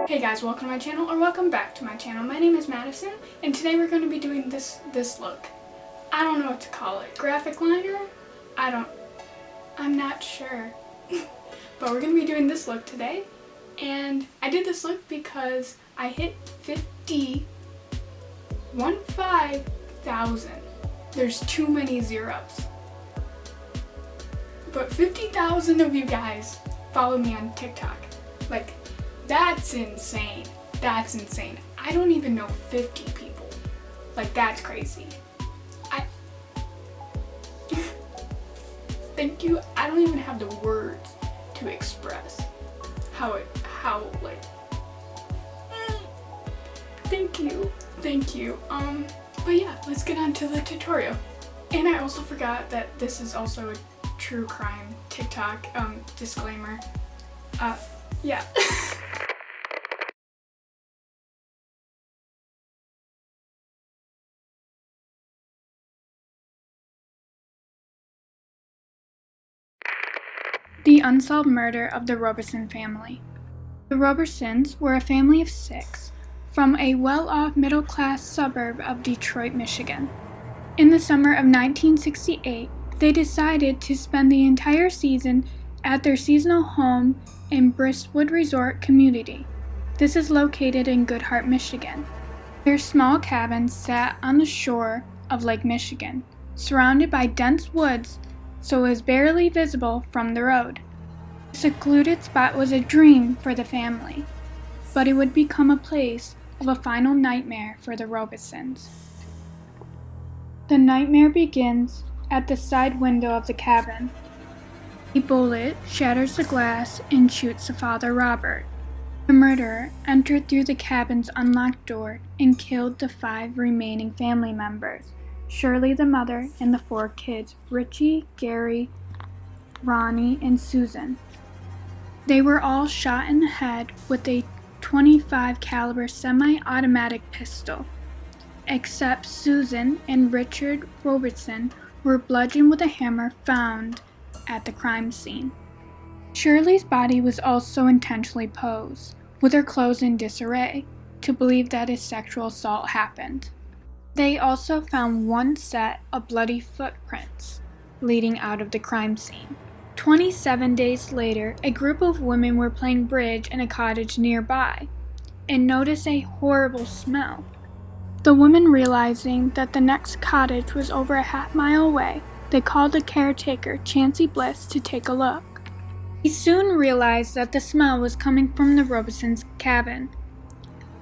Hey guys, welcome to my channel, or welcome back to my channel. My name is Madison, and today we're going to be doing this look. I don't know what to call it. Graphic liner? I'm not sure. But we're going to be doing this look today, and I did this look because I hit 15,000. There's too many zeros. But 50,000 of you guys follow me on TikTok. Like, that's insane. That's insane. I don't even know 50 people. Like, that's crazy. Thank you. I don't even have the words to express thank you. But yeah, let's get on to the tutorial. And I also forgot that this is also a true crime TikTok, disclaimer. Yeah. The unsolved murder of the Robison family. The Robisons were a family of 6 from a well-off middle-class suburb of Detroit, Michigan. In the summer of 1968, they decided to spend the entire season at their seasonal home in Bristwood Resort community. This is located in Goodhart, Michigan. Their small cabin sat on the shore of Lake Michigan, surrounded by dense woods, so it was barely visible from the road. The secluded spot was a dream for the family, but it would become a place of a final nightmare for the Robisons. The nightmare begins at the side window of the cabin. A bullet shatters the glass and shoots the father, Robert. The murderer entered through the cabin's unlocked door and killed the 5 remaining family members: Shirley, the mother, and the 4 kids, Richie, Gary, Ronnie, and Susan. They were all shot in the head with a .25 caliber semi-automatic pistol, except Susan and Richard Robison were bludgeoned with a hammer found at the crime scene. Shirley's body was also intentionally posed, with her clothes in disarray, to believe that a sexual assault happened. They also found 1 set of bloody footprints leading out of the crime scene. 27 days later, a group of women were playing bridge in a cottage nearby and noticed a horrible smell. The women, realizing that the next cottage was over a half-mile away, they called the caretaker, Chancey Bliss, to take a look. He soon realized that the smell was coming from the Robisons' cabin.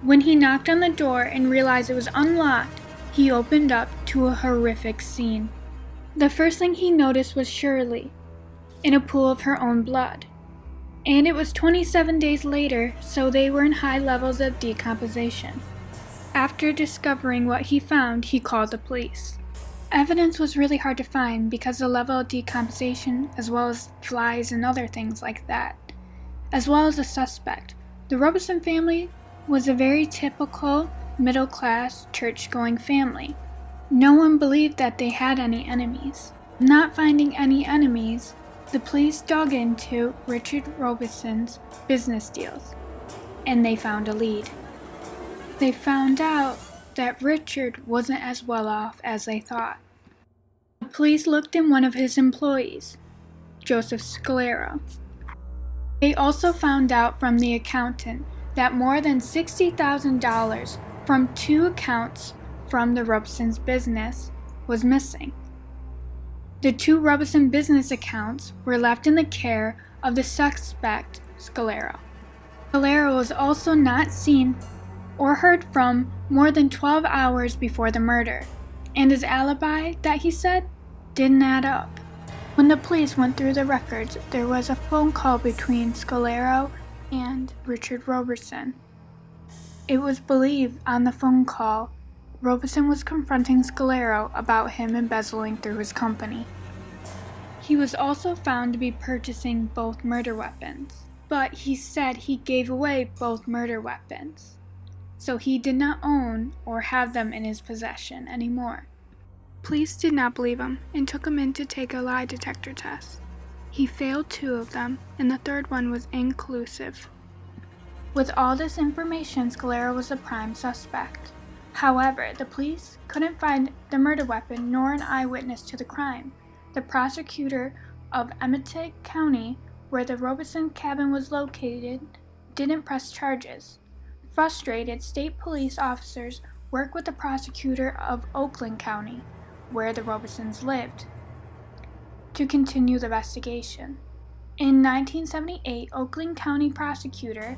When he knocked on the door and realized it was unlocked, he opened up to a horrific scene. The first thing he noticed was Shirley, in a pool of her own blood. And it was 27 days later, so they were in high levels of decomposition. After discovering what he found, he called the police. Evidence was really hard to find because the level of decomposition, as well as flies and other things like that, as well as a suspect. The Robison family was a very typical middle-class, church-going family. No one believed that they had any enemies. Not finding any enemies, the police dug into Richard Robison's business deals, and they found a lead. They found out that Richard wasn't as well off as they thought. The police looked in one of his employees, Joseph Scalero. They also found out from the accountant that more than $60,000 from 2 accounts from the Robison's business was missing. The 2 Robison business accounts were left in the care of the suspect, Scalero. Scalero was also not seen or heard from more than 12 hours before the murder, and his alibi that he said didn't add up. When the police went through the records, there was a phone call between Scalero and Richard Robison. It was believed on the phone call, Robison was confronting Scalero about him embezzling through his company. He was also found to be purchasing both murder weapons, but he said he gave away both murder weapons, so he did not own or have them in his possession anymore. Police did not believe him and took him in to take a lie detector test. He failed 2 of them, and the 3rd one was inconclusive. With all this information, Scalera was the prime suspect. However, the police couldn't find the murder weapon nor an eyewitness to the crime. The prosecutor of Emmett County, where the Robison cabin was located, didn't press charges. Frustrated, state police officers worked with the prosecutor of Oakland County, where the Robisons lived, to continue the investigation. In 1978, Oakland County prosecutor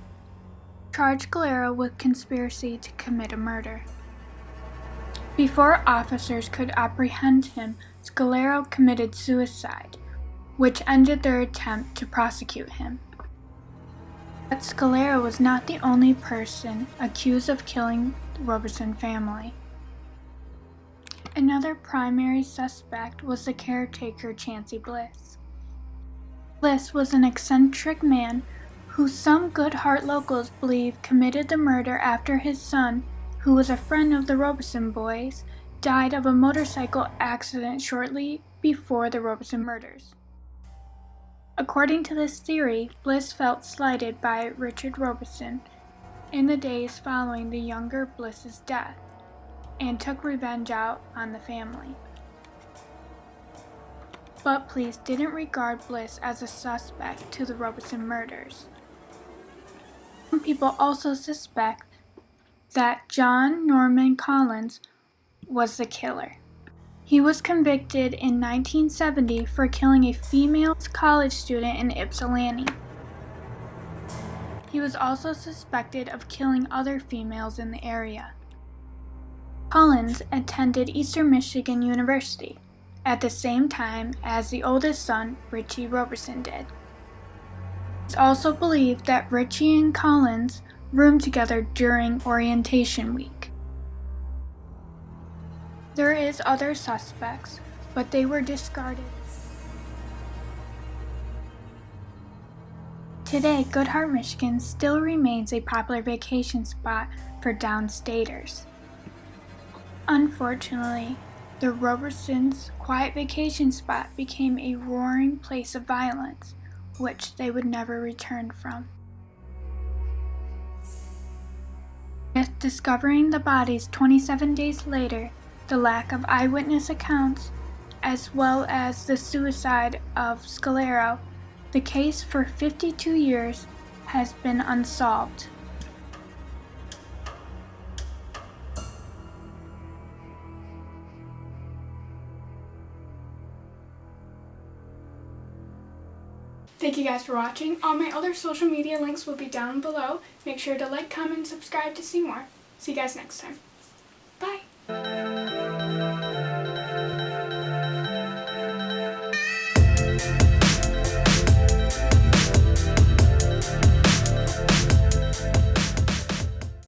charged Scalera with conspiracy to commit a murder. Before officers could apprehend him, Scalera committed suicide, which ended their attempt to prosecute him. But Scalera was not the only person accused of killing the Robison family. Another primary suspect was the caretaker Chancey Bliss. Bliss was an eccentric man who some good-heart locals believe committed the murder after his son, who was a friend of the Robison boys, died of a motorcycle accident shortly before the Robison murders. According to this theory, Bliss felt slighted by Richard Robison in the days following the younger Bliss's death and took revenge out on the family. But police didn't regard Bliss as a suspect to the Robison murders. Some people also suspect that John Norman Collins was the killer. He was convicted in 1970 for killing a female college student in Ypsilanti. He was also suspected of killing other females in the area. Collins attended Eastern Michigan University at the same time as the oldest son, Richie Robison, did. It's also believed that Richie and Collins roomed together during orientation week. There is other suspects, but they were discarded. Today, Goodhart, Michigan still remains a popular vacation spot for downstaters. Unfortunately, the Robisons' quiet vacation spot became a roaring place of violence, which they would never return from. With discovering the bodies 27 days later, the lack of eyewitness accounts, as well as the suicide of Scalera, the case for 52 years has been unsolved. Thank you guys for watching. All my other social media links will be down below. Make sure to like, comment, and subscribe to see more. See you guys next time. Bye!